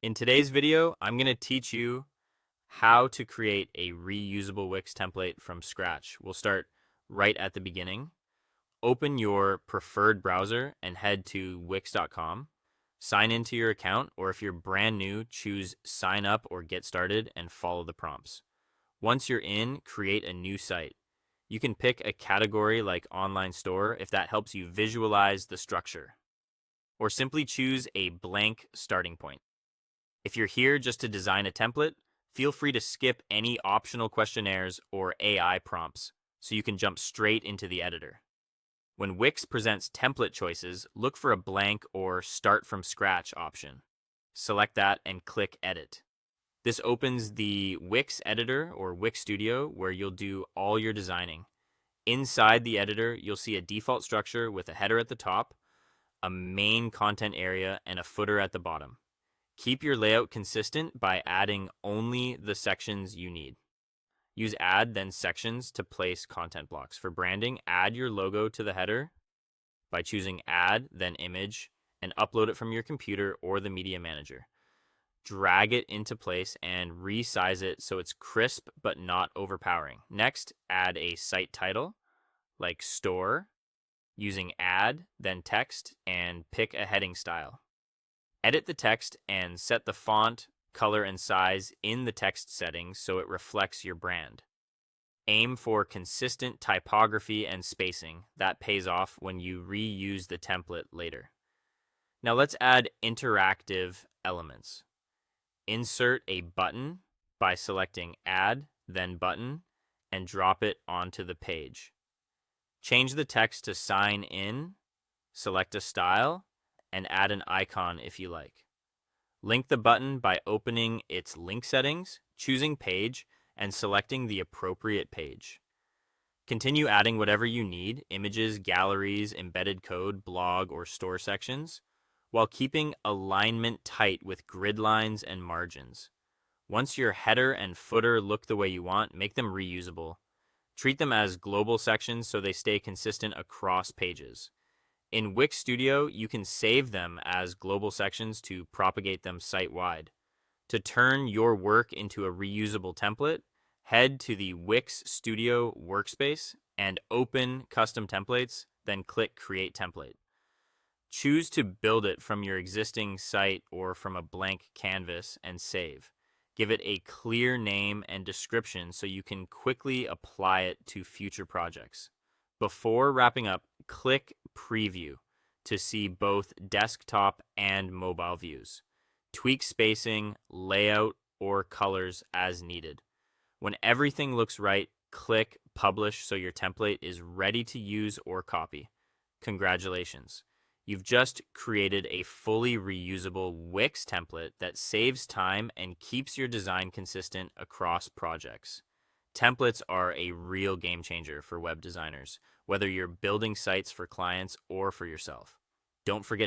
In today's video, I'm going to teach you how to create a reusable Wix template from scratch. We'll start right at the beginning. Open your preferred browser and head to wix.com. Sign into your account, or if you're brand new, choose sign up or get started and follow the prompts. Once you're in, create a new site. You can pick a category like online store if that helps you visualize the structure, or simply choose a blank starting point. If you're here just to design a template, feel free to skip any optional questionnaires or AI prompts so you can jump straight into the editor. When Wix presents template choices, look for a blank or start from scratch option. Select that and click Edit. This opens the Wix editor or Wix Studio where you'll do all your designing. Inside the editor, you'll see a default structure with a header at the top, a main content area, and a footer at the bottom. Keep your layout consistent by adding only the sections you need. Use add, then sections to place content blocks. For branding, add your logo to the header by choosing add, then image, and upload it from your computer or the media manager. Drag it into place and resize it so it's crisp but not overpowering. Next, add a site title like store using add, then text, and pick a heading style. Edit the text and set the font, color, and size in the text settings so it reflects your brand. Aim for consistent typography and spacing. That pays off when you reuse the template later. Now let's add interactive elements. Insert a button by selecting Add, then Button, and drop it onto the page. Change the text to Sign In, select a style, and add an icon if you like. Link the button by opening its link settings, choosing Page, and selecting the appropriate page. Continue adding whatever you need, images, galleries, embedded code, blog, or store sections, while keeping alignment tight with grid lines and margins. Once your header and footer look the way you want, make them reusable. Treat them as global sections so they stay consistent across pages. In Wix Studio, you can save them as global sections to propagate them site-wide. To turn your work into a reusable template, head to the Wix Studio workspace and open Custom Templates, then click Create Template. Choose to build it from your existing site or from a blank canvas and save. Give it a clear name and description so you can quickly apply it to future projects. Before wrapping up, click Preview to see both desktop and mobile views. Tweak spacing, layout, or colors as needed. When everything looks right, click Publish so your template is ready to use or copy. Congratulations. You've just created a fully reusable Wix template that saves time and keeps your design consistent across projects. Templates are a real game changer for web designers, whether you're building sites for clients or for yourself. Don't forget